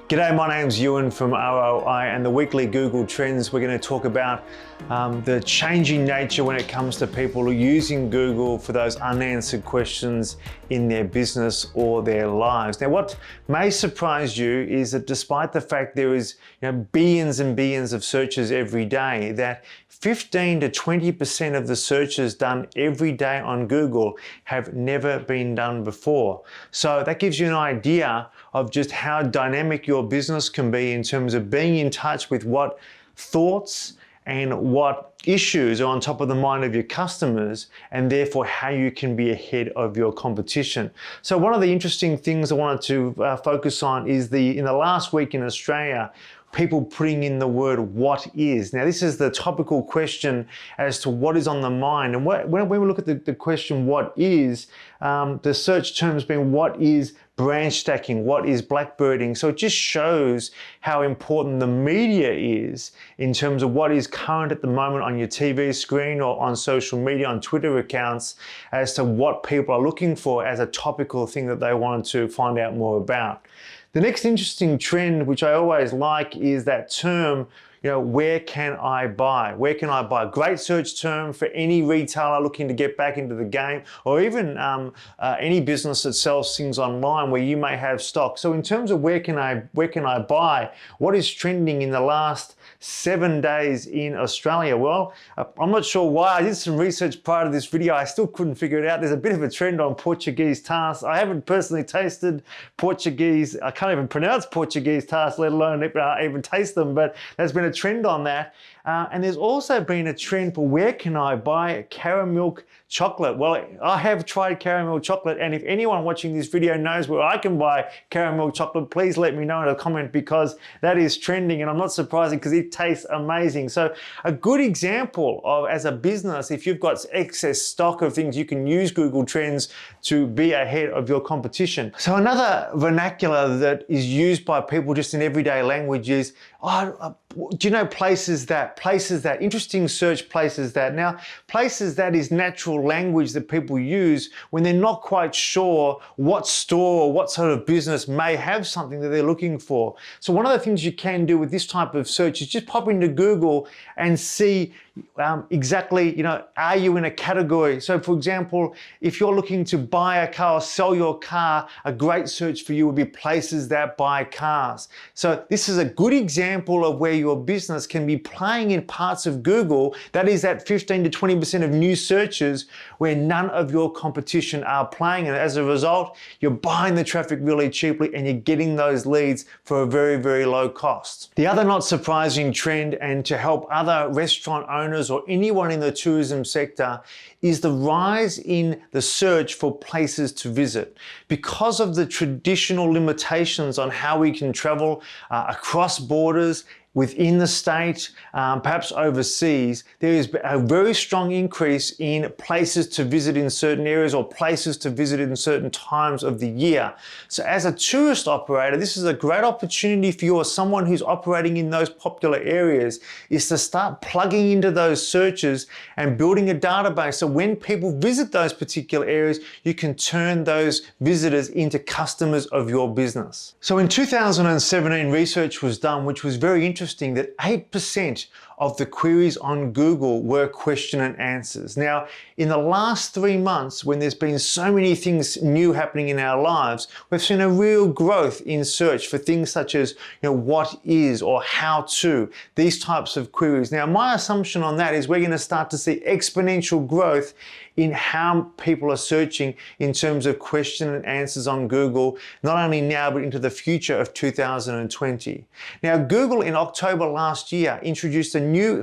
G'day, my name's Ewan from ROI and the weekly Google Trends. We're going to talk about the changing nature when it comes to people using Google for those unanswered questions in their business or their lives. Now, what may surprise you is that despite the fact there is billions and billions of searches every day, that 15 to 20% of the searches done every day on Google have never been done before. So that gives you an idea of just how dynamic your business can be in terms of being in touch with what thoughts and what issues are on top of the mind of your customers, and therefore how you can be ahead of your competition. So one of the interesting things I wanted to focus on is in the last week in Australia, people putting in the word "what is." Now, this is the topical question as to what is on the mind. And when we look at the question "what is," the search terms being "what is branch stacking," "what is blackbirding." So it just shows how important the media is in terms of what is current at the moment on your TV screen or on social media, on Twitter accounts, as to what people are looking for as a topical thing that they wanted to find out more about. The next interesting trend, which I always like, is that term, where can I buy? Where can I buy? Great search term for any retailer looking to get back into the game, or even any business that sells things online where you may have stock. So in terms of where can I buy, what is trending in the last 7 days in Australia? Well, I'm not sure why. I did some research prior to this video. I still couldn't figure it out. There's a bit of a trend on Portuguese taars. I haven't personally tasted Portuguese. I can't even pronounce Portuguese taars, let alone even taste them, but there's been a trend on that. And there's also been a trend for where can I buy caramel chocolate? Well, I have tried caramel chocolate, and if anyone watching this video knows where I can buy caramel chocolate, please let me know in a comment, because that is trending, and I'm not surprised because it tastes amazing. So a good example of, as a business, if you've got excess stock of things, you can use Google Trends to be ahead of your competition. So another vernacular that is used by people just in everyday language is, do you know places that? Places that, interesting search places that. Now, places that is natural language that people use when they're not quite sure what store or what sort of business may have something that they're looking for. So one of the things you can do with this type of search is just pop into Google and see exactly, are you in a category? So for example, if you're looking to buy a car or sell your car, a great search for you would be places that buy cars. So this is a good example of where your business can be playing in parts of Google that is at 15 to 20% of new searches where none of your competition are playing. And as a result, you're buying the traffic really cheaply and you're getting those leads for a very, very low cost. The other not surprising trend, and to help other restaurant owners or anyone in the tourism sector, is the rise in the search for places to visit. Because of the traditional limitations on how we can travel across borders, within the state, perhaps overseas, there is a very strong increase in places to visit in certain areas or places to visit in certain times of the year. So as a tourist operator, this is a great opportunity for you or someone who's operating in those popular areas, is to start plugging into those searches and building a database. So when people visit those particular areas, you can turn those visitors into customers of your business. So in 2017, research was done, which was very interesting, that 8% of the queries on Google were question and answers. Now, in the last 3 months, when there's been so many things new happening in our lives, we've seen a real growth in search for things such as, what is or how to, these types of queries. Now, my assumption on that is we're going to start to see exponential growth in how people are searching in terms of question and answers on Google, not only now, but into the future of 2020. Now, Google in October last year introduced a new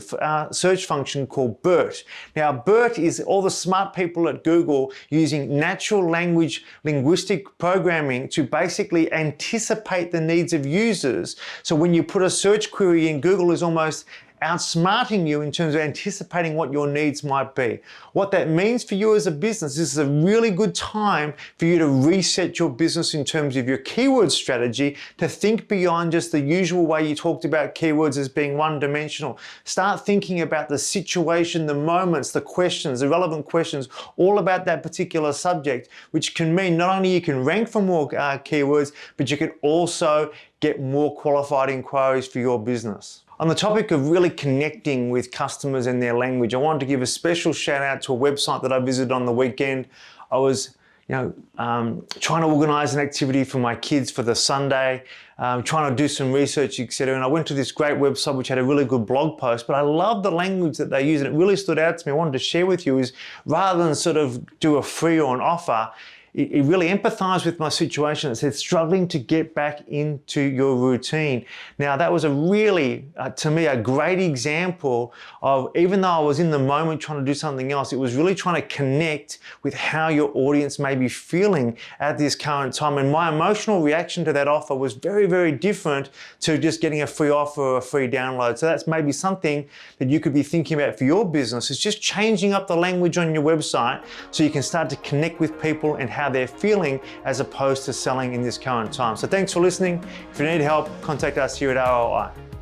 search function called BERT. Now, BERT is all the smart people at Google using natural language linguistic programming to basically anticipate the needs of users. So when you put a search query in, Google is almost outsmarting you in terms of anticipating what your needs might be. What that means for you as a business, this is a really good time for you to reset your business in terms of your keyword strategy, to think beyond just the usual way you talked about keywords as being one-dimensional. Start thinking about the situation, the moments, the questions, the relevant questions, all about that particular subject, which can mean not only you can rank for more keywords, but you can also get more qualified inquiries for your business. On the topic of really connecting with customers in their language, I wanted to give a special shout out to a website that I visited on the weekend. I was trying to organize an activity for my kids for the Sunday, trying to do some research, etc. And I went to this great website which had a really good blog post, but I love the language that they use, and it really stood out to me. I wanted to share with you is, rather than sort of do a free or an offer, it really empathized with my situation. It said, struggling to get back into your routine. Now, that was a really, to me, a great example of, even though I was in the moment trying to do something else, it was really trying to connect with how your audience may be feeling at this current time. And my emotional reaction to that offer was very, very different to just getting a free offer or a free download. So that's maybe something that you could be thinking about for your business, is just changing up the language on your website so you can start to connect with people and how they're feeling, as opposed to selling in this current time. So thanks for listening. If you need help, contact us here at ROI.